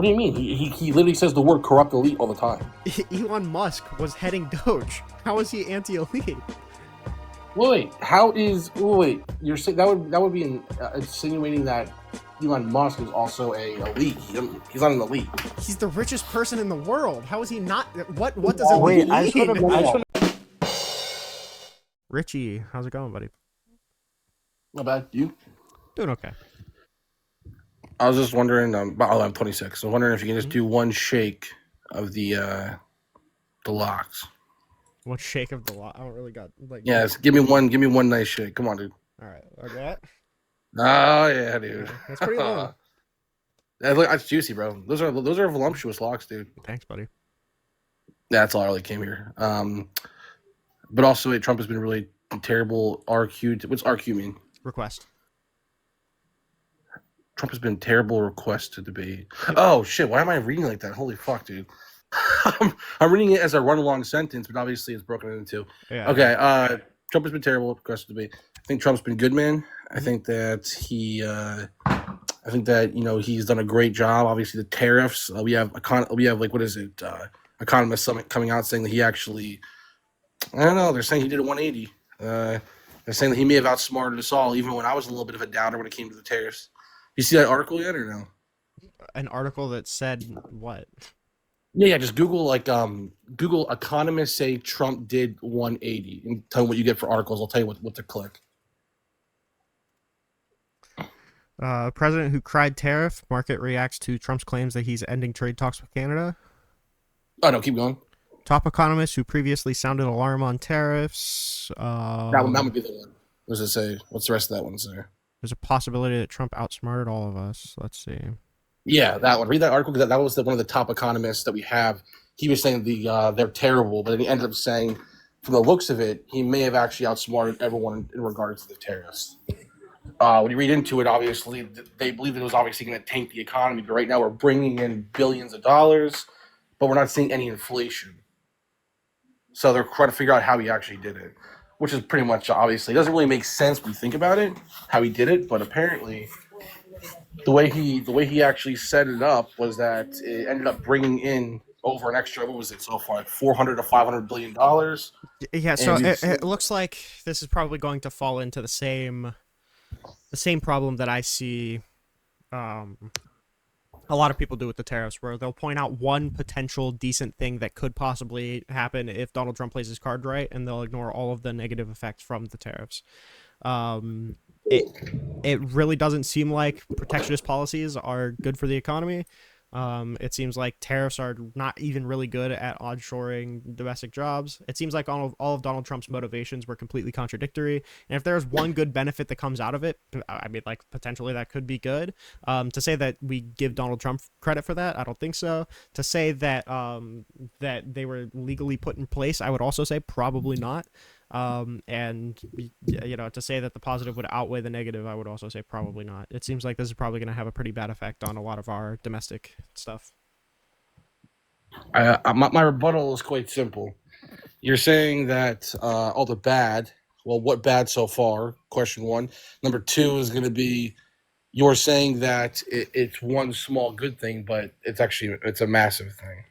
What do you mean? He literally says the word corrupt elite all the time. Elon Musk was heading Doge. How is he anti-elite? Wait, you're saying that would be insinuating that Elon Musk is also a elite. He's not an elite. He's the richest person in the world. How is he not? What does elite Wait, I just mean? want Richie, how's it going, buddy? Not bad. You? Doing okay. I was just wondering. I'm 26. So wondering if you can just do one shake of the locks. What shake of the lot? I don't really got like. Yes, give me one nice shake. Come on, dude. All right, like that. Oh yeah, dude. Yeah, that's pretty long. That's juicy, bro. Those are voluptuous locks, dude. Thanks, buddy. That's all I really came here. But also, Trump has been really terrible. What's RQ mean? Request. Trump has been terrible request to debate. Oh shit! Why am I reading like that? Holy fuck, dude. I'm reading it as a run-along sentence, but obviously it's broken into. Yeah. Okay. Trump has been terrible request to debate. I think Trump's been good, man. I think that he's done a great job. Obviously, the tariffs. We have Economist Summit coming out saying that he actually. I don't know. They're saying he did a 180. They're saying that he may have outsmarted us all, even when I was a little bit of a doubter when it came to the tariffs. You see that article yet or no? An article that said what? Yeah. Just Google economists say Trump did 180 and tell me what you get for articles. I'll tell you what to click. President who cried tariff. Market reacts to Trump's claims that he's ending trade talks with Canada. Oh no, keep going. Top economists who previously sounded alarm on tariffs. That would be the one. What does it say? What's the rest of that one say? There's a possibility that Trump outsmarted all of us. Let's see. Yeah, that one. Read that article because that was one of the top economists that we have. He was saying they're terrible, but then he ended up saying, from the looks of it, he may have actually outsmarted everyone in regards to the tariffs. When you read into it, obviously, they believe it was obviously going to tank the economy, but right now we're bringing in billions of dollars, but we're not seeing any inflation. So they're trying to figure out how he actually did it, which is pretty much obviously it doesn't really make sense when you think about it, how he did it, but apparently the way he actually set it up was that it ended up bringing in over an extra, what was it so far, like $400 to $500 billion. Yeah, so it looks like this is probably going to fall into the same problem that I see a lot of people do with the tariffs, where they'll point out one potential decent thing that could possibly happen if Donald Trump plays his card right, and they'll ignore all of the negative effects from the tariffs. It really doesn't seem like protectionist policies are good for the economy. It seems like tariffs are not even really good at onshoring domestic jobs. It seems like all of Donald Trump's motivations were completely contradictory. And if there's one good benefit that comes out of it, I mean, like, potentially that could be good. To say that we give Donald Trump credit for that, I don't think so. To say that that they were legally put in place, I would also say probably not. And to say that the positive would outweigh the negative, I would also say probably not. It seems like this is probably going to have a pretty bad effect on a lot of our domestic stuff. My rebuttal is quite simple. You're saying that all the bad. Well, what bad so far? Question one. Number two is going to be you're saying that it's one small good thing, but it's a massive thing.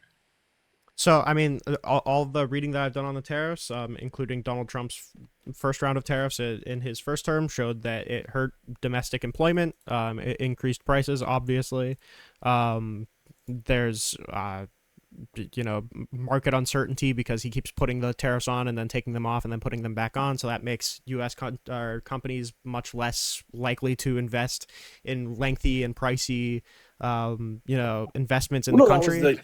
So, I mean, all the reading that I've done on the tariffs, including Donald Trump's first round of tariffs in his first term, showed that it hurt domestic employment. It increased prices, obviously. There's, market uncertainty because he keeps putting the tariffs on and then taking them off and then putting them back on. So that makes U.S. companies much less likely to invest in lengthy and pricey, investments in the country.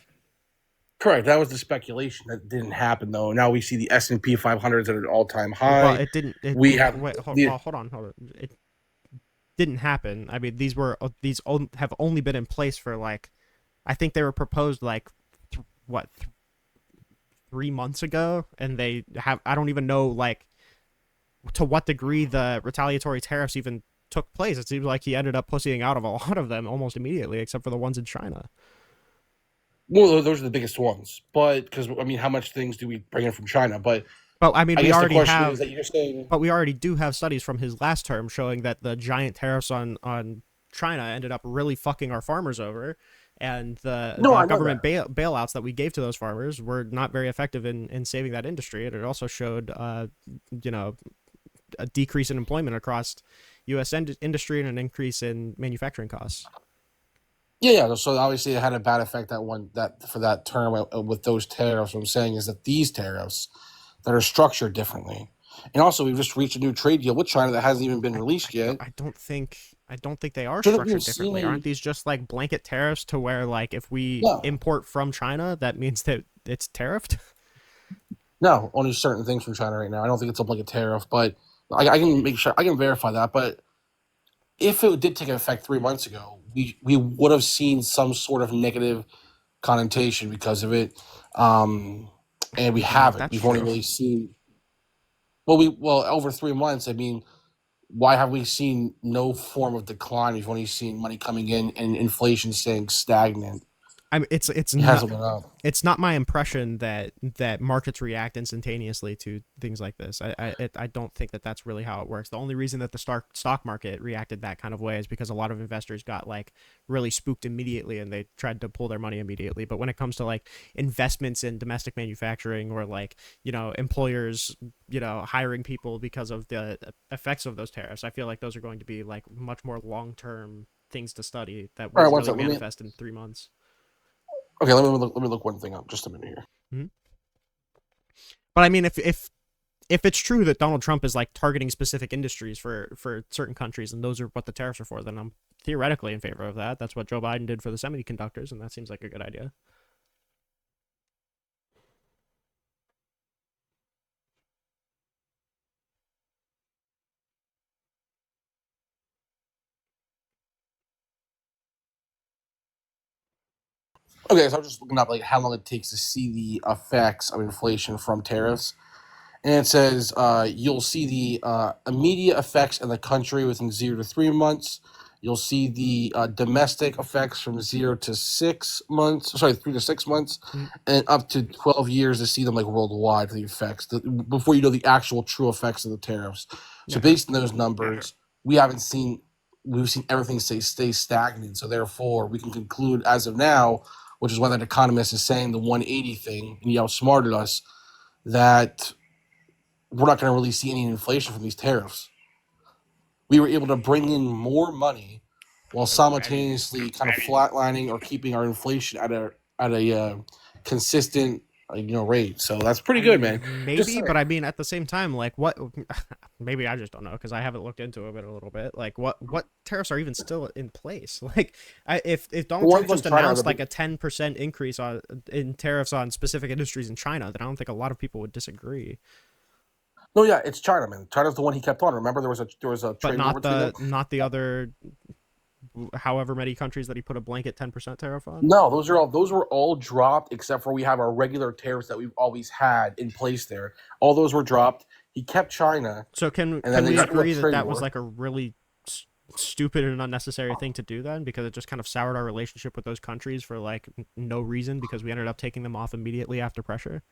Correct. That was the speculation. That didn't happen, though. Now we see the S&P 500 at an all-time high. Well, it didn't. Hold on. It didn't happen. I mean, these have only been in place for I think they were proposed 3 months ago, and they have. I don't even know to what degree the retaliatory tariffs even took place. It seems like he ended up pussying out of a lot of them almost immediately, except for the ones in China. Well, those are the biggest ones, but because how much things do we bring in from China? But I mean, we already have. Is that you're saying... But we already do have studies from his last term showing that the giant tariffs on China ended up really fucking our farmers over, and the No, the I know government that. bailouts that we gave to those farmers were not very effective in saving that industry. And it also showed, you know, a decrease in employment across U.S. industry and an increase in manufacturing costs. Yeah, yeah. So obviously, it had a bad effect that for that term with those tariffs. What I'm saying is that these tariffs that are structured differently, and also we've just reached a new trade deal with China that hasn't even been released yet. I don't think they are Shouldn't we have structured seen differently. Aren't a these just like blanket tariffs to where like if we no, import from China, that means that it's tariffed? no? Only certain things from China right now. I don't think it's a blanket tariff, but I can make sure I can verify that. But if it did take effect 3 months ago, we would have seen some sort of negative connotation because of it, and we I don't know if haven't. that's We've only true. really seen well over 3 months. I mean, why have we seen no form of decline? We've only seen money coming in and inflation staying stagnant. I mean, It hasn't went up. it's not my impression that markets react instantaneously to things like this. I don't think that that's really how it works. The only reason that the stock market reacted that kind of way is because a lot of investors got like really spooked immediately and they tried to pull their money immediately. But when it comes to like investments in domestic manufacturing or like, you know, employers, you know, hiring people because of the effects of those tariffs, I feel like those are going to be like much more long-term things to study that All right, won't one really second. Let me manifest in 3 months. okay. Let me look one thing up. Just a minute here. Mm-hmm. But I mean, if it's true that Donald Trump is like targeting specific industries for certain countries, and those are what the tariffs are for, then I'm theoretically in favor of that. That's what Joe Biden did for the semiconductors, and that seems like a good idea. Okay, so I'm just looking up like how long it takes to see the effects of inflation from tariffs. And it says you'll see the immediate effects in the country within 0 to 3 months. You'll see the domestic effects from 0 to 6 months. Sorry, 3 to 6 months, Mm, and up to 12 years to see them like worldwide for the effects. Before you know the actual true effects of the tariffs. So okay. based on those numbers, we haven't seen. We've seen everything stay stagnant. So therefore, we can conclude as of now, which is why that economist is saying the 180 thing, and he outsmarted us that we're not going to really see any inflation from these tariffs. We were able to bring in more money while simultaneously kind of flatlining or keeping our inflation at a consistent rate. So that's pretty I good, mean, man. Just maybe, but saying. I mean, at the same time, like, what? Maybe I just don't know because I haven't looked into it a little bit. Like, what tariffs are even still in place? Like, if The Donald Trump ones from just China are the announced like big. a 10% increase on in tariffs on specific industries in China, then I don't think a lot of people would disagree. No, yeah, it's China, man. China's the one he kept on. Remember, there was a But trade war between them. not the other however many countries that he put a blanket 10% tariff on. No, those were all dropped except for we have our regular tariffs that we've always had in place there. All those were dropped. He kept China, So and then can they we got into a agree that trade that was war. like a really stupid and unnecessary thing to do then because it just kind of soured our relationship with those countries for like no reason because we ended up taking them off immediately after pressure?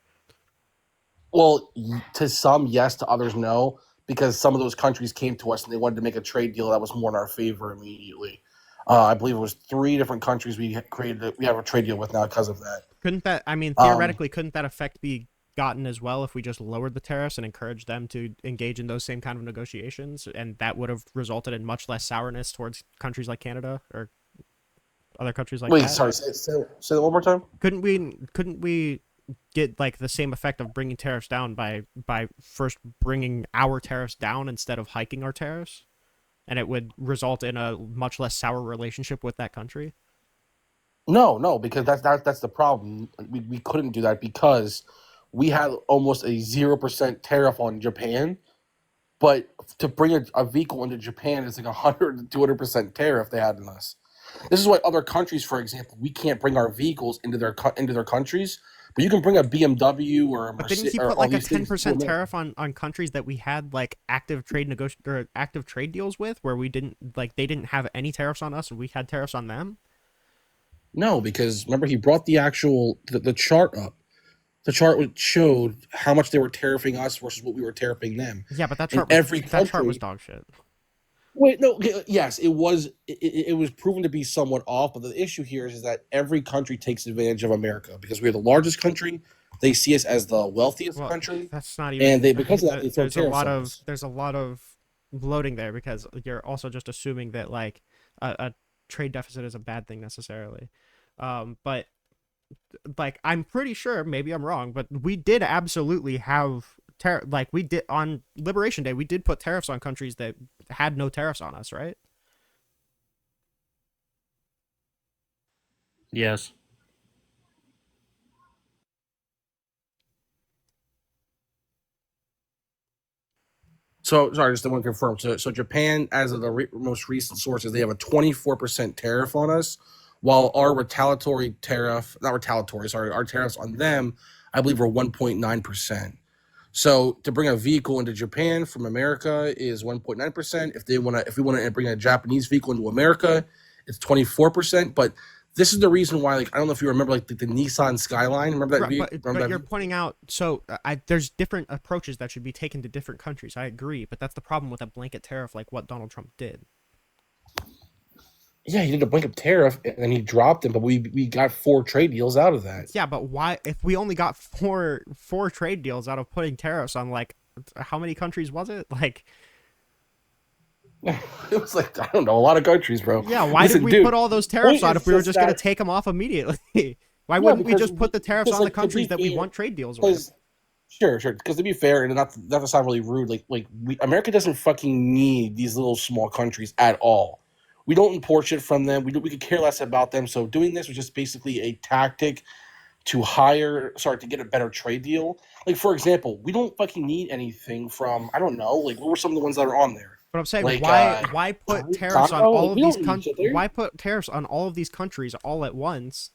Well, to some, yes. To others, no. Because some of those countries came to us and they wanted to make a trade deal that was more in our favor immediately. I believe it was 3 different countries we have a trade deal with now because of that. Couldn't that, I mean, Um, theoretically, couldn't that effect be gotten as well if we just lowered the tariffs and encouraged them to engage in those same kind of negotiations? And that would have resulted in much less sourness towards countries like Canada or other countries like wait, that. sorry. Say that one more time. Couldn't we get like the same effect of bringing tariffs down by first bringing our tariffs down instead of hiking our tariffs, and it would result in a much less sour relationship with that country? No, no, because that's the problem. We couldn't do that because we had almost a 0% tariff on Japan. But to bring a vehicle into Japan is like 100 to 200% tariff they had on us. This is why other countries, for example, we can't bring our vehicles into their countries, but you can bring a BMW or a But didn't Mercedes he or put all like a these ten things to percent America. tariff on countries that we had like active trade deals with, where we didn't like they didn't have any tariffs on us and we had tariffs on them? No, because remember he brought the chart up. The chart showed how much they were tariffing us versus what we were tariffing them. Yeah, but In every that chart was country, dog shit. Wait, no. Okay, yes, it was. It was proven to be somewhat off, but the issue here is that every country takes advantage of America because we're the largest country. They see us as the wealthiest Well, country, that's not and even. they because of that they throw tariffs on us. There's a lot of loading there because you're also just assuming that like a trade deficit is a bad thing necessarily. But like I'm pretty sure, maybe I'm wrong, but we did absolutely have like we did on Liberation Day, we did put tariffs on countries that had no tariffs on us, right? Yes. So sorry, just want to confirm. So Japan, as of the most recent sources, they have a 24% tariff on us, while our retaliatory tariff, not retaliatory, sorry, our tariffs on them, I believe, are 1.9%. So to bring a vehicle into Japan from America is 1.9%. If we want to bring a Japanese vehicle into America, it's 24%. But this is the reason why, like, I don't know if you remember, like the Nissan Skyline. Remember that? Right, Remember but that? you're pointing out so there's different approaches that should be taken to different countries. I agree, but that's the problem with a blanket tariff like what Donald Trump did. Yeah, he did a blanket tariff and then he dropped it, but we got 4 trade deals out of that. Yeah, but why? If we only got four trade deals out of putting tariffs on like how many countries was it? Like, It was like, I don't know, a lot of countries, bro. yeah, why Listen, did we dude, put all those tariffs point on is if we were just just going to that take them off immediately? Why yeah, wouldn't we because just put the tariffs on the like to be countries that we fair, want trade deals with? because sure, because to be fair, and not to sound really rude, America doesn't fucking need these little small countries at all. We don't import shit from them. We could care less about them. So doing this was just basically a tactic to get a better trade deal. Like for example, we don't fucking need anything from I don't know, like what were some of the ones that are on there? But I'm saying Like why put tariffs on Congo? all Like of we these don't need shit there. why put tariffs on all of these countries all at once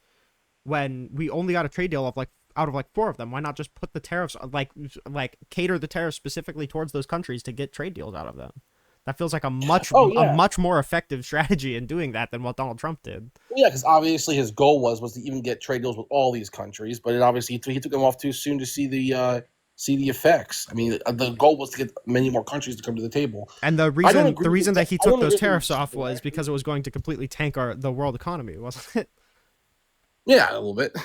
when we only got a trade deal of like out of like four of them? Why not just put the tariffs like cater the tariffs specifically towards those countries to get trade deals out of them? That feels like Oh a yeah. much more effective strategy in doing that than what Donald Trump did. Well, yeah, because obviously his goal was to even get trade deals with all these countries, but it obviously he took them off too soon to see the effects. I mean, the goal was to get many more countries to come to the table. And I don't agree the with reason that he I took don't those agree with tariffs you off was because it was going to completely tank the world economy, wasn't it? Yeah, a little bit.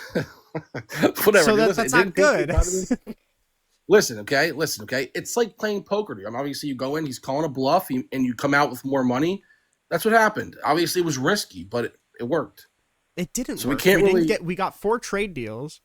Whatever. So Dude, listen, that's it not didn't take the good. economy. Listen, okay, listen, okay. It's like playing poker, dude. Obviously, you go in, he's calling a bluff, and you come out with more money. That's what happened. Obviously, it was risky, but it worked. It didn't So we work. can't really. We got four trade deals.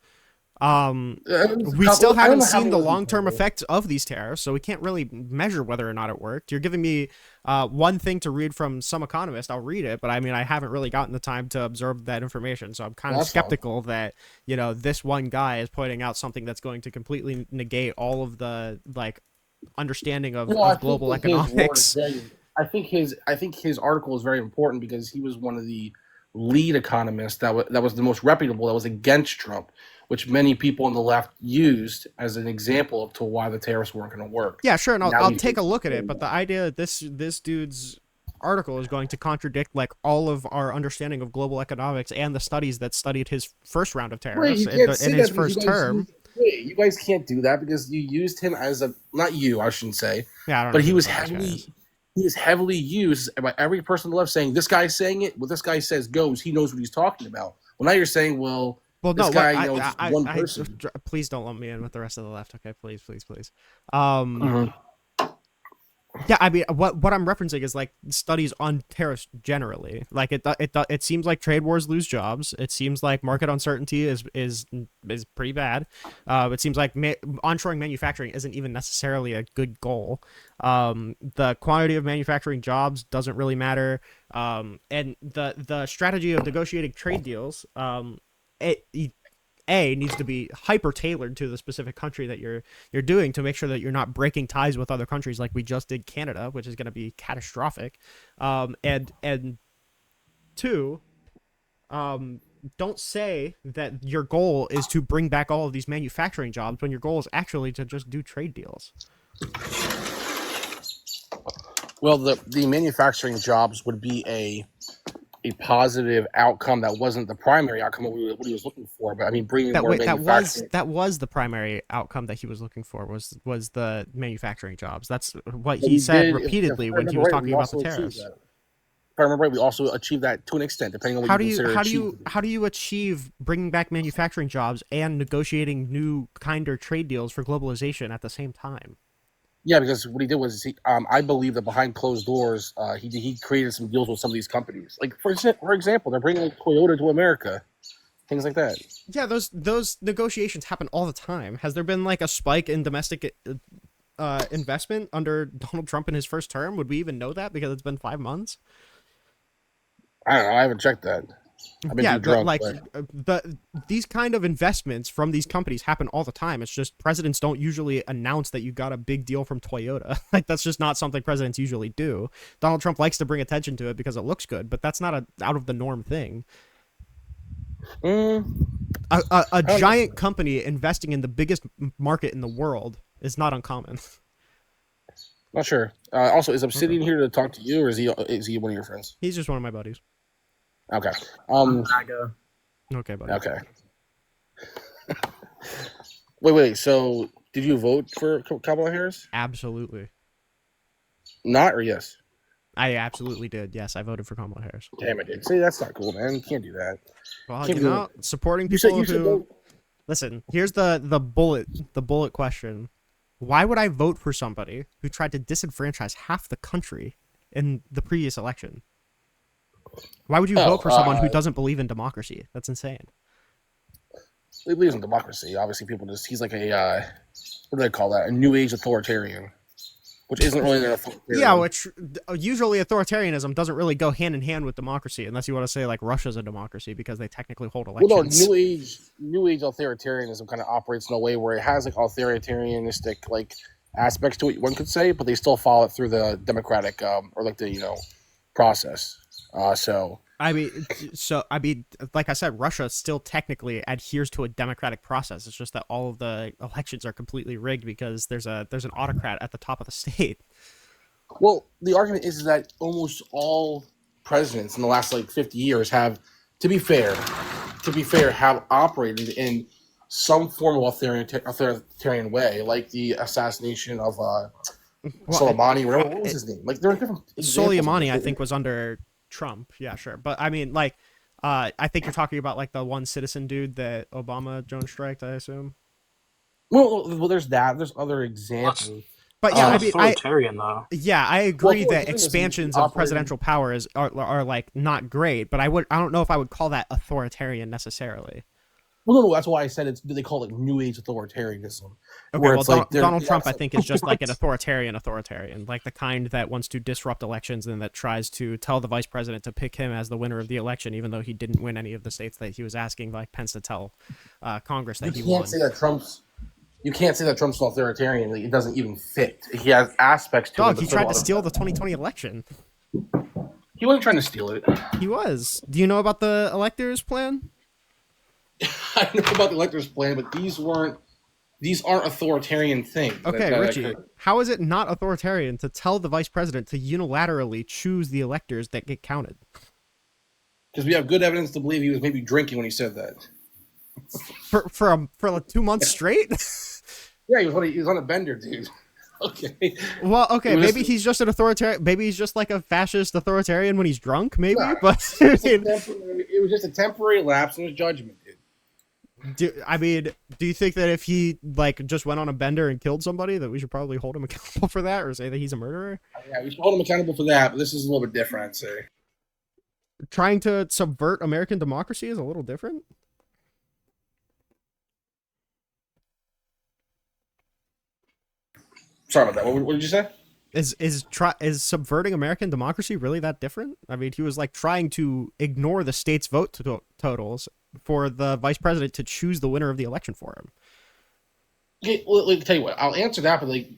It was a We still couple. I don't haven't know how seen many the was in long-term total. effects of these tariffs, so we can't really measure whether or not it worked. You're giving me one thing to read from some economist. I'll read it, but I mean, I haven't really gotten the time to absorb that information, so I'm kind Well, of that's fine. skeptical that this one guy is pointing out something that's going to completely negate all of the like understanding Well, I of think global that his word is economics. very. I think his article is very important because he was one of the lead economists that was the most reputable that was against Trump, which many people on the left used as an example to why the tariffs weren't going to work. Yeah, sure, and Now I'll he take a thinks look at it, but the idea that this dude's article is going to contradict like all of our understanding of global economics and the studies that studied his first round of wait, tariffs you can't in say his that because first term. you guys can't do that because you used him as a not you, I shouldn't say, Yeah, I don't know but who the fuck this guy is. he was heavily used by every person on the left saying this guy's saying it. What this guy says goes. He knows what he's talking about. Well, now you're saying, well, Well, this no, what guy, is just one person. please don't lump me in with the rest of the left. Okay, please, please, please. Mhm. Yeah, I mean, what I'm referencing is like studies on tariffs generally. Like it seems like trade wars lose jobs. It seems like market uncertainty is pretty bad. It seems like onshoring manufacturing isn't even necessarily a good goal. The quantity of manufacturing jobs doesn't really matter. And the strategy of negotiating trade deals, it needs to be hyper tailored to the specific country that you're doing to make sure that you're not breaking ties with other countries like we just did Canada, which is going to be catastrophic. And two, don't say that your goal is to bring back all of these manufacturing jobs when your goal is actually to just do trade deals. Well, the manufacturing jobs would be a positive outcome that wasn't the primary outcome of what he was looking for. But I mean, bringing more manufacturing. That was the primary outcome that he was looking for was the manufacturing jobs. That's what But he we said did, repeatedly if I when he remember was right, talking we about the also achieved tariffs. that. If I remember right, we also achieved that to an extent, depending on what you consider achievement. How do you achieve bringing back manufacturing jobs and negotiating new kinder trade deals for globalization at the same time? Yeah, because what he did was, I believe that behind closed doors, he created some deals with some of these companies. Like for example, they're bringing Toyota to America, things like that. Yeah, those negotiations happen all the time. Has there been like a spike in domestic investment under Donald Trump in his first term? Would we even know that because it's been 5 months? I don't know. I haven't checked that. I've been Yeah, too drunk. But these kind of investments from these companies happen all the time. It's just presidents don't usually announce that you got a big deal from Toyota. Like that's just not something presidents usually do. Donald Trump likes to bring attention to it because it looks good, but that's not a out of the norm thing. mm, A I don't know. giant company investing in the biggest market in the world is not uncommon. Not sure. Also, is Okay, Obsidian here to talk to you, or is he one of your friends? he's just one of my buddies. Okay. I'm MAGA. Okay, buddy. Okay. Wait. So, did you vote for Kamala Harris? Absolutely. Not or yes? I absolutely did. Yes, I voted for Kamala Harris. Damn it, dude. See, that's not cool, man. You can't do that. Well, Can't you be know, supporting You said people you should who vote. listen. Here's the bullet question. Why would I vote for somebody who tried to disenfranchise half the country in the previous election? Why would you Oh, vote for someone who doesn't believe in democracy? That's insane. he believes in democracy. Obviously, he's like a, what do they call that? A new age authoritarian, which isn't really an authoritarian. Yeah, which usually authoritarianism doesn't really go hand in hand with democracy, unless you want to say like Russia's a democracy because they technically hold Well, no, elections. new age authoritarianism kind of operates in a way where it has like authoritarianistic like aspects to it, one could say, but they still follow it through the democratic or like the process. So I mean, like I said, Russia still technically adheres to a democratic process. It's just that all of the elections are completely rigged because there's an autocrat at the top of the state. well, the argument is that almost all presidents in the last like 50 years have, to be fair, have operated in some form of authoritarian way, like the assassination of Soleimani. What was his name? Like there are different examples. Soleimani, I think, was under Trump. Yeah, sure, but I mean, like, I think you're talking about like the one citizen dude that Obama drone striked. I assume. Well, there's that. There's other examples. But That's yeah, not I mean, authoritarian though. I agree that authoritarianism expansions of operating- presidential power are like not great, but I don't know if I would call that authoritarian necessarily. Well, no, that's why I said they call it new age authoritarianism. Okay, where well, it's like Donald Trump, I think, is just like an authoritarian, like the kind that wants to disrupt elections and that tries to tell the vice president to pick him as the winner of the election, even though he didn't win any of the states that he was asking like Pence to tell Congress that he you won. can't say that Trump's an authoritarian. Like, it doesn't even fit. He has aspects to it. Dog, but he so tried to do steal others. the 2020 election. He wasn't trying to steal it. He was. Do you know about the electors plan? I know about the electors plan, but these aren't authoritarian things. Okay, Richie, how is it not authoritarian to tell the vice president to unilaterally choose the electors that get counted? Because we have good evidence to believe he was maybe drinking when he said that. For like 2 months straight? Yeah, he was on a bender, dude. Okay. Well, okay, It was maybe just- he's just an authoritarian. Maybe he's just like a fascist authoritarian when he's drunk. Maybe, Yeah. but I It was just a temporary lapse in his judgment, dude. do you think that if he like just went on a bender and killed somebody, that we should probably hold him accountable for that, or say that he's a murderer? Yeah, we should hold him accountable for that, but this is a little bit different, I'd say. Trying to subvert American democracy is a little different. Sorry about that. What did you say? Is subverting American democracy really that different? I mean, he was like trying to ignore the state's vote totals for the vice president to choose the winner of the election for him. Okay, well, let me tell you what. I'll answer that, but like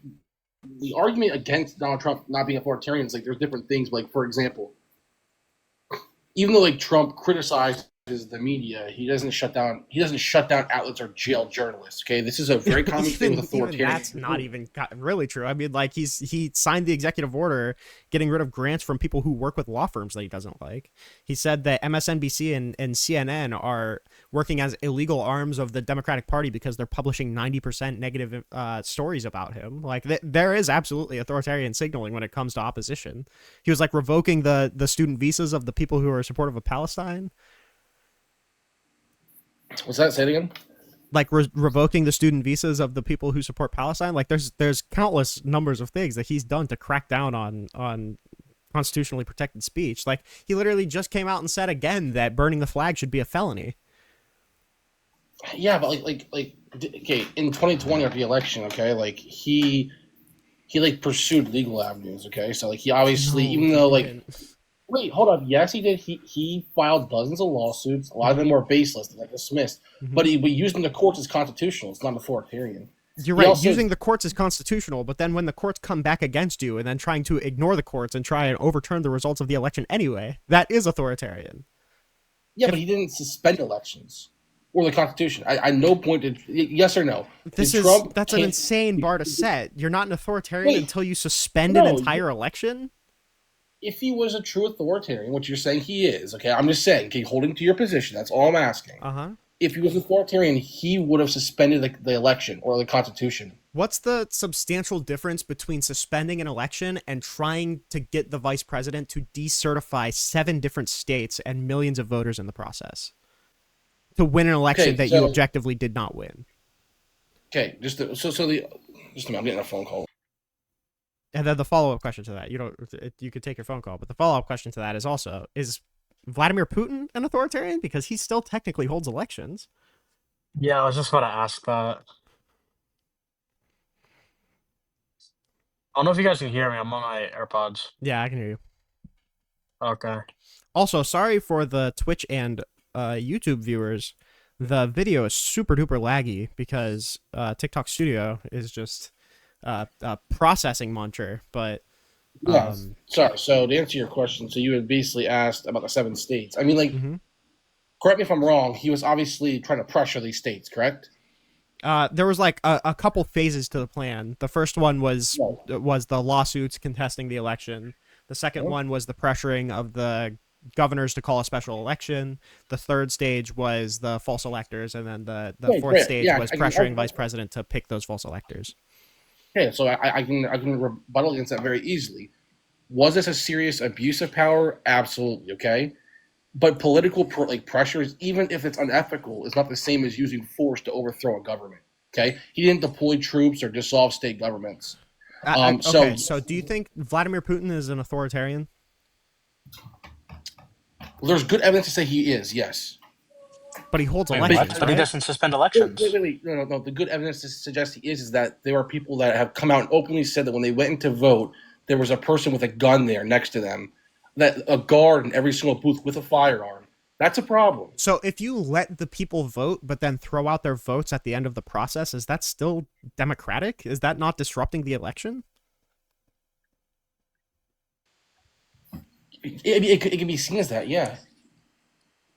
the argument against Donald Trump not being authoritarian is like there's different things. Like for example, even though like Trump criticized is the media. He doesn't shut down. He doesn't shut down outlets or jail journalists. Okay, this is a very common thing with Even authoritarian. that's not even really true. I mean, like he signed the executive order getting rid of grants from people who work with law firms that he doesn't like. He said that MSNBC and CNN are working as illegal arms of the Democratic Party because they're publishing 90% negative stories about him. Like there is absolutely authoritarian signaling when it comes to opposition. He was like revoking the student visas of the people who are supportive of Palestine. What's that? Say it again. Like revoking the student visas of the people who support Palestine. Like there's countless numbers of things that he's done to crack down on constitutionally protected speech. Like he literally just came out and said again that burning the flag should be a felony. Yeah, but like okay, in 2020 after the election, okay, like he like pursued legal avenues, okay, so like he obviously even though like. Wait, hold on. Yes, he did. He filed dozens of lawsuits. A lot of them were baseless, like dismissed. But he used the courts as constitutional. It's not authoritarian. You're right. Using the courts is constitutional, but then when the courts come back against you and then trying to ignore the courts and try and overturn the results of the election anyway, that is authoritarian. Yeah, but he didn't suspend elections or the Constitution. I no point did. Yes or no? That's an insane bar to set. You're not an authoritarian until you suspend an entire election. If he was a true authoritarian, which you're saying he is, okay, I'm just saying, okay, holding to your position, that's all I'm asking. If he was authoritarian, he would have suspended the election or the Constitution. What's the substantial difference between suspending an election and trying to get the vice president to decertify 7 different states and millions of voters in the process to win an election that you objectively did not win? Okay, just a minute, I'm getting a phone call. And then the follow-up question to that, you could take your phone call, but the follow-up question to that is Vladimir Putin an authoritarian? Because he still technically holds elections. Yeah, I was just about to ask that. I don't know if you guys can hear me. I'm on my AirPods. Yeah, I can hear you. Okay. Also, sorry for the Twitch and YouTube viewers. The video is super duper laggy because TikTok Studio is just a processing muncher, but sorry. So to answer your question, so you had basically asked about the 7 states. I mean, like, correct me if I'm wrong. He was obviously trying to pressure these states, correct? There was like a couple phases to the plan. The first one was the lawsuits contesting the election. The second one was the pressuring of the governors to call a special election. The third stage was the false electors, and then the fourth stage was pressuring vice president to pick those false electors. Okay, so I can rebuttal against that very easily. Was this a serious abuse of power? Absolutely, okay? But political pressures, even if it's unethical, is not the same as using force to overthrow a government, okay? He didn't deploy troops or dissolve state governments. So do you think Vladimir Putin is an authoritarian? There's good evidence to say he is, yes. But he holds elections, But he doesn't suspend elections. Wait. No. The good evidence to suggest he is that there are people that have come out and openly said that when they went in to vote, there was a person with a gun there next to them, that a guard in every single booth with a firearm. That's a problem. So if you let the people vote, but then throw out their votes at the end of the process, is that still democratic? Is that not disrupting the election? It can be seen as that, yeah.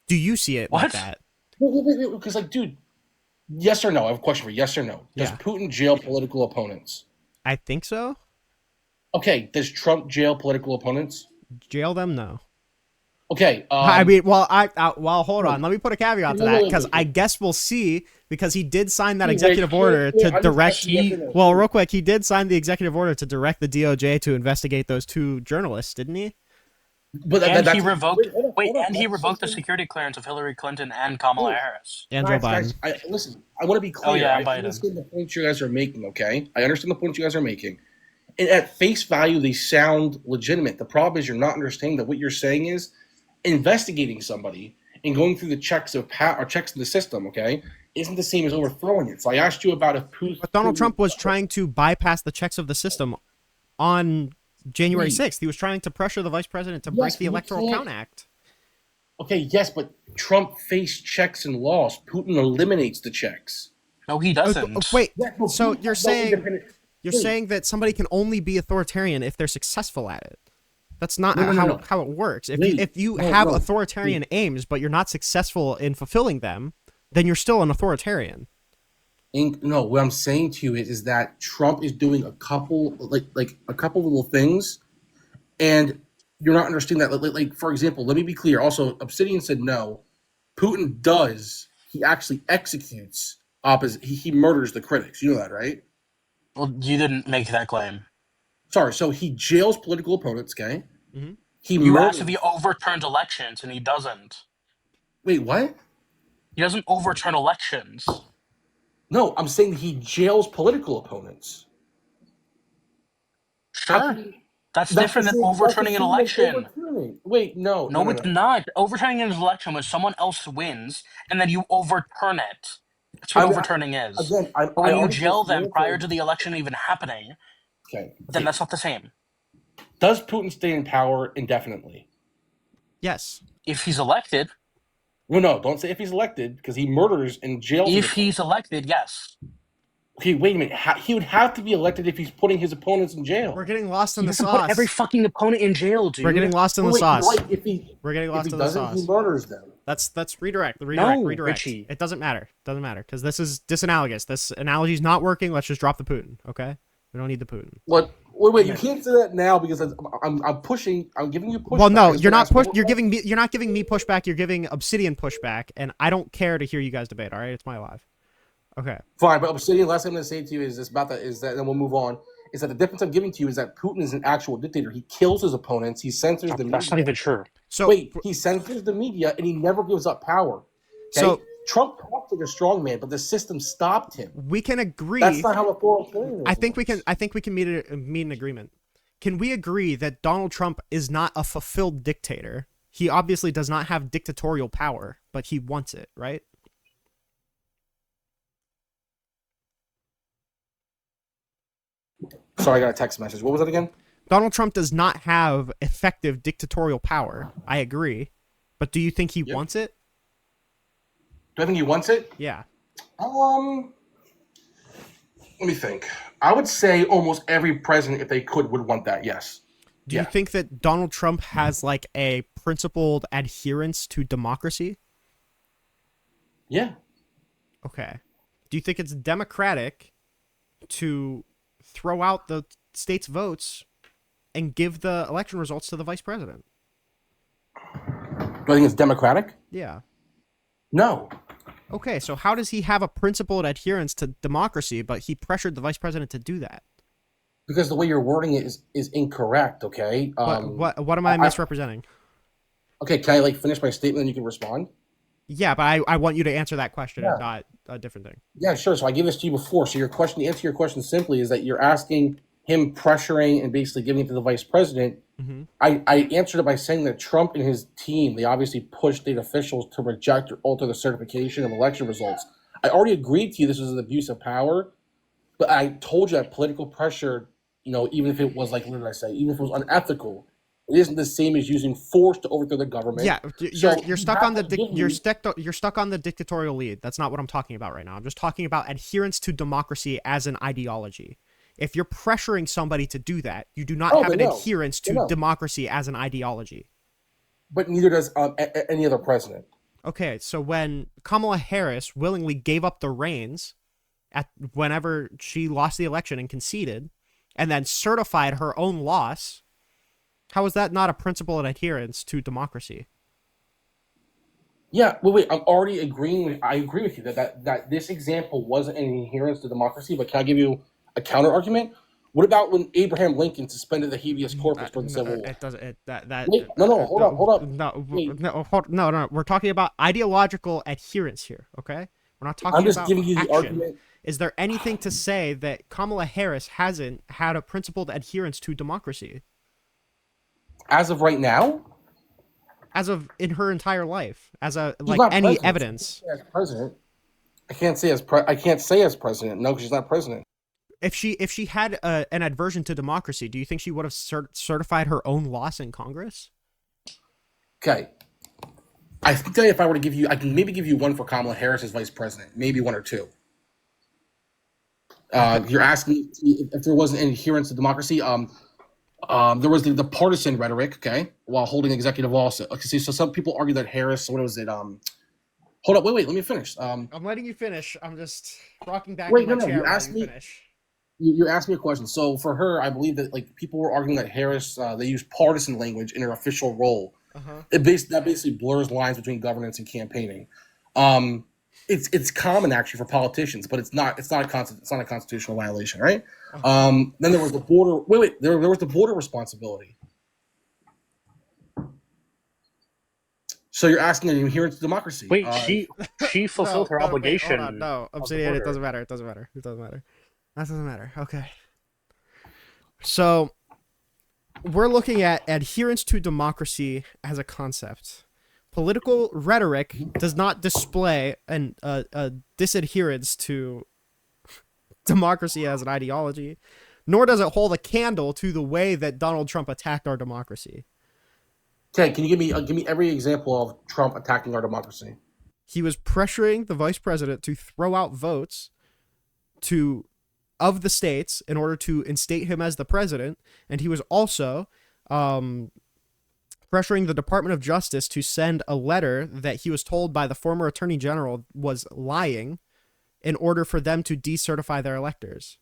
Do you see it like that? Wait, because, like, dude, yes or no? I have a question for you. Yes or no? Does Putin jail political opponents? I think so. Okay, does Trump jail political opponents? Jail them? No. Okay. I mean, well, hold on. Let me put a caveat to that, because I guess we'll see, because he did sign that executive order to direct. Well, real quick, he did sign the executive order to direct the DOJ to investigate those 2 journalists, didn't he? But he revoked the security clearance of Hillary Clinton and Kamala Harris. And Joe Biden. Listen, I want to be clear. Oh, yeah, I understand the points you guys are making, okay? I understand the points you guys are making. And at face value, they sound legitimate. The problem is you're not understanding that what you're saying is investigating somebody and going through the checks of checks in the system, okay, isn't the same as overthrowing it. So I asked you about if Putin... But Donald Trump was trying to bypass the checks of the system on January 6th. He was trying to pressure the vice president to break the Electoral Count Act. Okay, yes, but Trump faced checks and laws. Putin eliminates the checks. No, he doesn't. Wait, so you're saying that somebody can only be authoritarian if they're successful at it? That's not how it works. If you have authoritarian aims, but you're not successful in fulfilling them, then you're still an authoritarian. No, what I'm saying to you is that Trump is doing a couple a couple little things, and you're not understanding that. Like for example, let me be clear. Also, Obsidian said no. Putin does. He actually executes opposite. He murders the critics. You know that, right? Well, you didn't make that claim. Sorry. So he jails political opponents. Okay. Mm-hmm. You asked if he overturned elections, and he doesn't. Wait, what? He doesn't overturn elections. No, I'm saying he jails political opponents. Sure. That's different than overturning an election. Wait, no. No, it's not. Overturning an election when someone else wins, and then you overturn it. That's what overturning is. Again, but when you jail them prior to the election even happening, then that's not the same. Does Putin stay in power indefinitely? Yes. If he's elected. Well, no, don't say if he's elected, because he murders and jails. If he's elected, yes. Okay, wait a minute. He would have to be elected if he's putting his opponents in jail. We're getting lost in the sauce. Put every fucking opponent in jail, dude. We're getting lost in the sauce. Right. We're getting lost in the sauce. He murders them. That's redirect. No, redirect. Richie. It doesn't matter. Doesn't matter because this is disanalogous. This analogy's not working. Let's just drop the Putin. Okay, we don't need the Putin. What? Wait! You can't say that now because I'm pushing. I'm giving you pushback. Well, no, you're not You're giving me. You're not giving me pushback. You're giving Obsidian pushback, and I don't care to hear you guys debate. All right, it's my live. Okay. Fine, but Obsidian, last thing I'm going to say to you is this about that is that, and then we'll move on. Is that the difference I'm giving to you is that Putin is an actual dictator. He kills his opponents. He censors the media. That's not even true. So wait, he censors the media and he never gives up power. Okay? So Trump talks like a strong man, but the system stopped him. We can agree. That's not how authoritarian. I think we can meet an agreement. Can we agree that Donald Trump is not a fulfilled dictator? He obviously does not have dictatorial power, but he wants it, right? Sorry, I got a text message. What was that again? Donald Trump does not have effective dictatorial power. I agree. But do you think he wants it? Do I think he wants it? Yeah. Let me think. I would say almost every president, if they could, would want that, yes. Do you think that Donald Trump has like a principled adherence to democracy? Yeah. Okay. Do you think it's democratic to throw out the state's votes and give the election results to the vice president? Do I think it's democratic? Yeah. No. Okay, so how does he have a principled adherence to democracy, but he pressured the vice president to do that? Because the way you're wording it is incorrect, okay? What am I misrepresenting? Okay, can I finish my statement and you can respond? Yeah, but I want you to answer that question and not a different thing. Yeah, sure. So I gave this to you before. So the answer to your question simply is that you're asking him pressuring and basically giving it to the vice president. Mm-hmm. I answered it by saying that Trump and his team, they obviously pushed state officials to reject or alter the certification of election results. I already agreed to you this was an abuse of power, but I told you that political pressure, even if it was what did I say? Even if it was unethical, it isn't the same as using force to overthrow the government. Yeah, you're stuck on you're stuck on the dictatorial lead. That's not what I'm talking about right now. I'm just talking about adherence to democracy as an ideology. If you're pressuring somebody to do that, you do not have an adherence to democracy as an ideology. But neither does any other president. Okay, so when Kamala Harris willingly gave up the reins whenever she lost the election and conceded, and then certified her own loss, how is that not a principle and adherence to democracy? Yeah, wait, I'm already agreeing. I agree with you that this example wasn't an adherence to democracy, but can I give you a counter argument? What about when Abraham Lincoln suspended the habeas corpus during the Civil War? It doesn't. Wait, hold up. No. We're talking about ideological adherence here. Okay, we're not talking. I'm just about giving you the action. argument. Is there anything to say that Kamala Harris hasn't had a principled adherence to democracy? As of right now? As of in her entire life, as any president. evidence. As president, I can't say as president. No, because she's not president. If she had an aversion to democracy, do you think she would have certified her own loss in Congress? Okay, I think that if I were to give you, I can maybe give you one for Kamala Harris as vice president, maybe one or two. You're asking if there wasn't an adherence to democracy. There was the partisan rhetoric, okay, while holding executive office. Okay, see, so some people argue that Harris, what was it? Hold up, wait, let me finish. I'm letting you finish. I'm just rocking back in Wait, my no, chair you while asked you me. finish. You asked me a question. So for her, I believe that like people were arguing that Harris, they used partisan language in her official role. Uh-huh. That basically blurs lines between governance and campaigning. Um, it's common actually for politicians, but it's not a constitutional violation, right? Uh-huh. Then there was the border. There was the border responsibility. So you're asking an adherence to democracy. Wait, she fulfilled her No, wait, hold obligation on. No, of the Obsidian, it border. doesn't matter. It doesn't matter. It doesn't matter. That doesn't matter. Okay. So we're looking at adherence to democracy as a concept. Political rhetoric does not display a disadherence to democracy as an ideology, nor does it hold a candle to the way that Donald Trump attacked our democracy. Okay, can you give me every example of Trump attacking our democracy? He was pressuring the vice president to throw out votes to of the states in order to instate him as the president, and he was also pressuring the Department of Justice to send a letter that he was told by the former attorney general was lying in order for them to decertify their electors.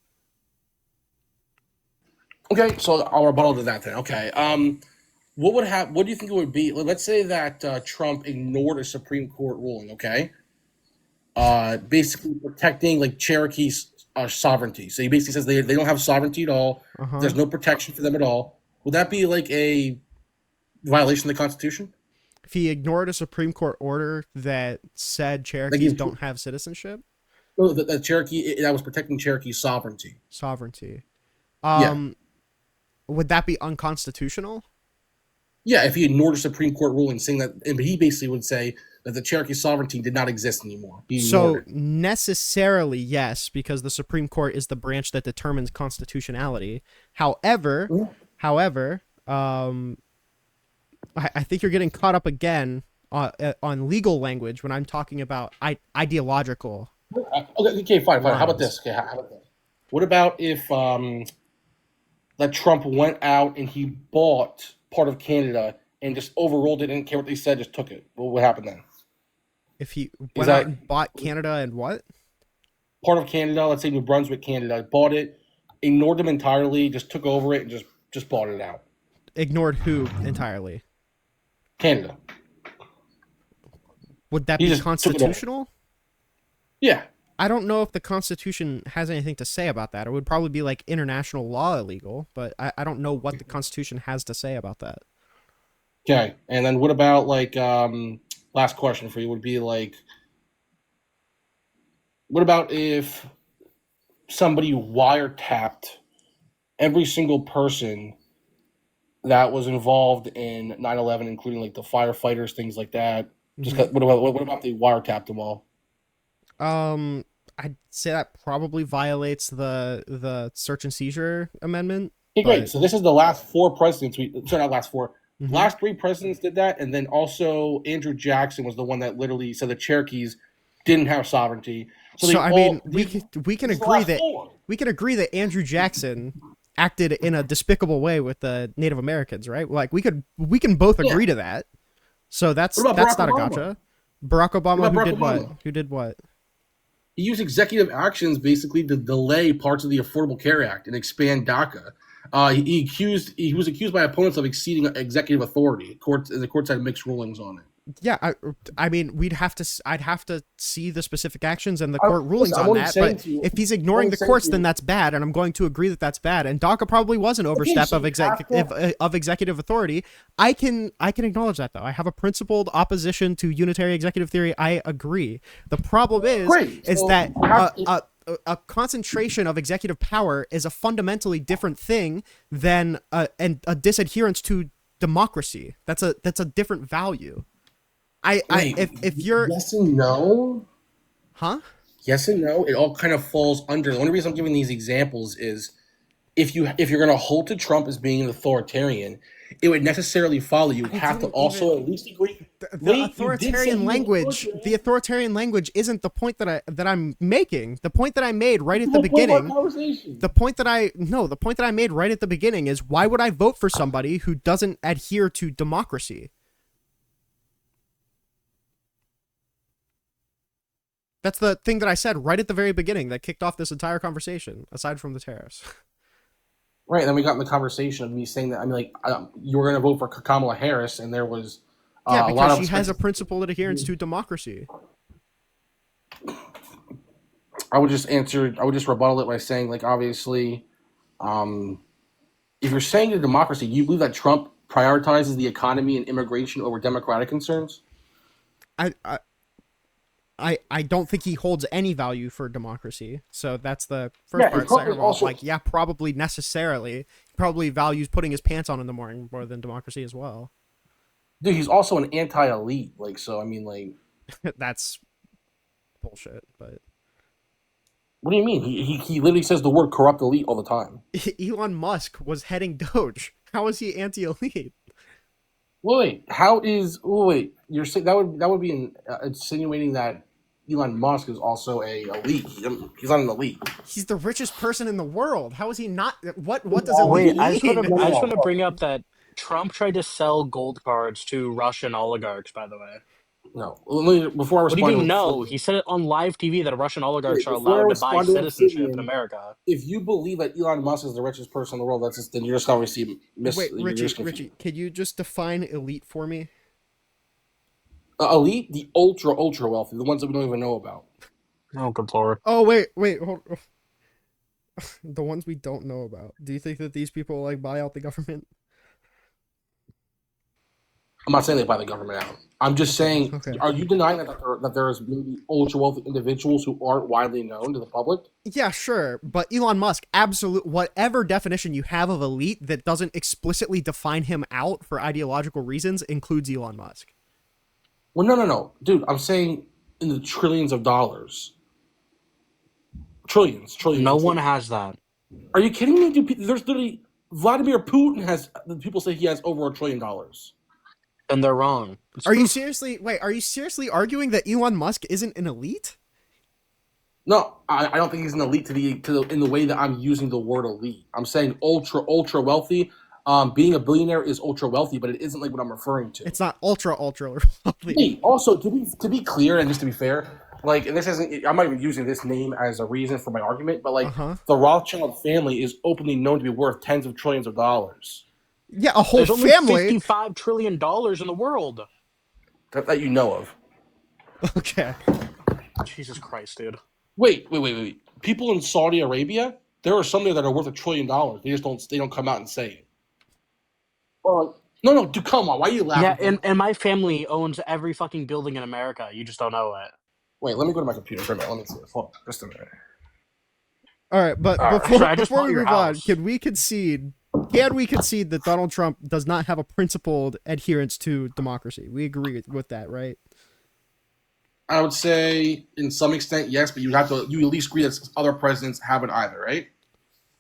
Okay, so I'll rebuttal to that then. Okay, what would have? What do you think it would be? Let's say that Trump ignored a Supreme Court ruling. Okay, basically protecting like Cherokee's sovereignty. So he basically says they don't have sovereignty at all. Uh-huh. There's no protection for them at all. Would that be like a violation of the Constitution? If he ignored a Supreme Court order that said Cherokees don't have citizenship, No, the Cherokee that was protecting Cherokee's sovereignty, Yeah. would that be unconstitutional? Yeah, if he ignored a Supreme Court ruling saying that, and he basically would say that the Cherokee sovereignty did not exist anymore. So necessarily yes, because the Supreme Court is the branch that determines constitutionality. However, I think you're getting caught up again on legal language when I'm talking about ideological. Okay, fine. How about this? Okay, how about this? What about if that Trump went out and he bought part of Canada and just overruled it, didn't care what they said, just took it? What would happen then? If he went out and bought Canada and what? Part of Canada, let's say New Brunswick, Canada, bought it, ignored them entirely, just took over it, and just bought it out. Ignored who entirely? Canada. Would that be constitutional? Yeah. I don't know if the Constitution has anything to say about that. It would probably be like international law illegal, but I don't know what the Constitution has to say about that. Okay, and then what about like last question for you would be like, what about if somebody wiretapped every single person that was involved in 9/11, including like the firefighters, things like that? Just what about they wiretapped them all? I'd say that probably violates the search and seizure amendment. Okay, great. So this is the last four presidents. Not last four. Mm-hmm. Last three presidents did that, and then also Andrew Jackson was the one that literally said the Cherokees didn't have sovereignty. So I mean, we can agree that Andrew Jackson acted in a despicable way with the Native Americans, right? Like we can both agree to that. So that's not a gotcha. Barack Obama, who did what? He used executive actions basically to delay parts of the Affordable Care Act and expand DACA. He was accused by opponents of exceeding executive authority. The courts had mixed rulings on it. Yeah, I mean, I'd have to see the specific actions and the court rulings on that. But if he's ignoring the courts, then that's bad, and I'm going to agree that that's bad. And DACA probably was an overstep of executive authority. I can acknowledge that though. I have a principled opposition to unitary executive theory. I agree. The problem is that a concentration of executive power is a fundamentally different thing than and a disadherence to democracy. That's a different value. If you're yes and no, huh? Yes and no. It all kind of falls under. The only reason I'm giving these examples is if you're going to hold to Trump as being an authoritarian, it would necessarily follow you have to also at least agree. The authoritarian language isn't the point that I'm making. The point that I made right at the beginning. The point that I made right at the beginning is, why would I vote for somebody who doesn't adhere to democracy? That's the thing that I said right at the very beginning that kicked off this entire conversation, aside from the tariffs. Right, and then we got in the conversation of me saying that, I mean, like, you were going to vote for Kamala Harris, and there was yeah, a lot of because she has a principled adherence to democracy. I would just rebuttal it by saying, like, obviously, if you're saying to democracy, you believe that Trump prioritizes the economy and immigration over democratic concerns? I don't think he holds any value for democracy. So that's the first part. Second of all, probably necessarily. He probably values putting his pants on in the morning more than democracy as well. Dude, he's also an anti-elite. Like, so, I mean, like... That's bullshit, but... What do you mean? He literally says the word corrupt elite all the time. Elon Musk was heading Doge. How is he anti-elite? Wait, you're saying that would be insinuating that Elon Musk is also a elite. He's not an elite. He's the richest person in the world. How is he not? What does elite mean? I just want to bring up that Trump tried to sell gold cards to Russian oligarchs, by the way. No. Before I respond, what do you mean, no? He said it on live TV that Russian oligarchs are allowed to buy citizenship in America. If you believe that Elon Musk is the richest person in the world, then you're just going to receive... Wait, Richie, can you just define elite for me? Elite? The ultra wealthy. The ones that we don't even know about. Oh, good lord. Oh, wait, hold on. The ones we don't know about. Do you think that these people, like, buy out the government? I'm not saying they buy the government out. I'm just saying, okay. Are you denying that there's maybe ultra wealthy individuals who aren't widely known to the public? Yeah, sure. But Elon Musk, whatever definition you have of elite that doesn't explicitly define him out for ideological reasons includes Elon Musk. Well, no. Dude, I'm saying in the trillions of dollars. Trillions. No one has that. Are you kidding me? Dude, there's literally... Vladimir Putin has... People say he has over $1 trillion. And they're wrong. Are you seriously arguing that Elon Musk isn't an elite? No, I don't think he's an elite in the way that I'm using the word elite. I'm saying ultra wealthy. Being a billionaire is ultra wealthy, but it isn't like what I'm referring to. It's not ultra wealthy. Hey, also, to be clear and just to be fair, like, and this isn't... I'm not even using this name as a reason for my argument, but like the Rothschild family is openly known to be worth tens of trillions of dollars. Yeah, a whole family. There's only $55 trillion in the world. That you know of. Okay. Jesus Christ, dude. Wait. People in Saudi Arabia, there are some there that are worth $1 trillion. They don't come out and say it. Well, no, dude, come on. Why are you laughing? Yeah, and my family owns every fucking building in America. You just don't know it. Wait, let me go to my computer for a minute. Let me see it. Hold on, just a minute. All right, but before we move on, can we concede that Donald Trump does not have a principled adherence to democracy? We agree with that, right? I would say, in some extent, yes, but you at least agree that other presidents haven't either, right?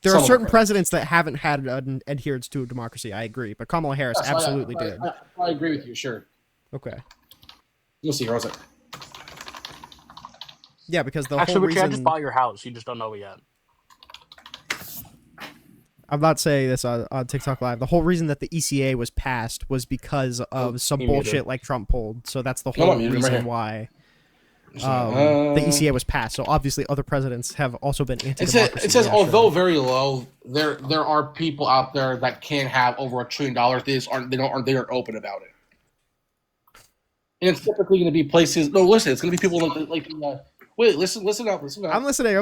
There are certain presidents that haven't had an adherence to democracy. I agree, but Kamala Harris absolutely did. I agree with you, sure. Okay. You'll see. How's it? Yeah, because the whole reason... I just bought your house. You just don't know it yet. I'm not saying this on TikTok Live. The whole reason that the ECA was passed was because of some bullshit like Trump pulled. So that's the whole reason why the ECA was passed. So obviously other presidents have also been anti-democracy. It says, although very low, there are people out there that can have over $1 trillion. They aren't open about it. And it's typically going to be places... No, listen. It's going to be people like... wait, listen up. I'm listening.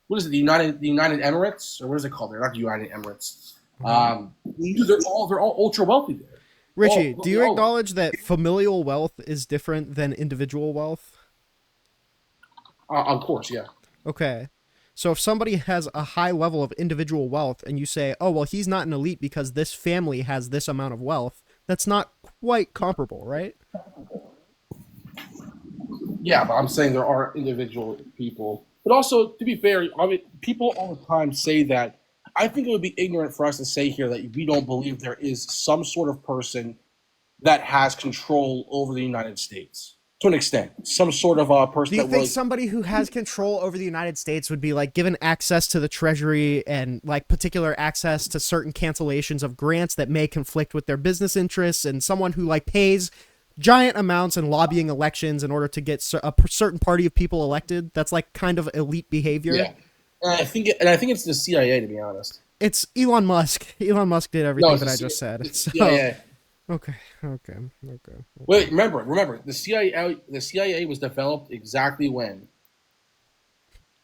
What is it? The United Emirates, or what is it called? They're not the United Emirates. They're all ultra wealthy there. Richie, do you acknowledge that familial wealth is different than individual wealth? Of course, yeah. Okay, so if somebody has a high level of individual wealth, and you say, "Oh, well, he's not an elite because this family has this amount of wealth," that's not quite comparable, right? Yeah, but I'm saying there are individual people. But also, to be fair, I mean, people all the time say that. I think it would be ignorant for us to say here that we don't believe there is some sort of person that has control over the United States to an extent. Some sort of person. Do you that think really, somebody who has control over the United States would be like given access to the Treasury and like particular access to certain cancellations of grants that may conflict with their business interests, and someone who like pays giant amounts in lobbying elections in order to get a certain party of people elected? That's like kind of elite behavior. Yeah, and I think it's the CIA, to be honest. It's Elon Musk. Elon Musk did everything that I just said. It's So, CIA. okay. Wait, remember, the CIA was developed exactly when?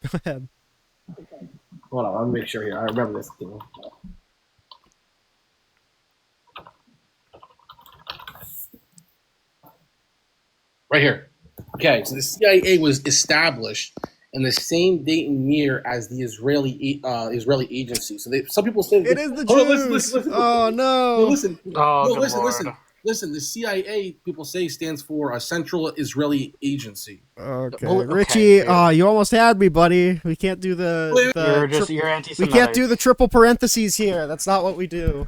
Go ahead. Hold on, let me make sure here. I remember this thing. Right here. Okay, so the CIA was established in the same date and year as the Israeli agency. So some people say It is the hold Jews. on, listen. Oh no. Listen. Oh, No, good listen, lord. listen. The CIA, people say, stands for a Central Israeli Agency. Okay, Well, okay, Richie. yeah. You almost had me, buddy. We can't do You're we anti-Semitic. can't do the triple parentheses here. That's not what we do.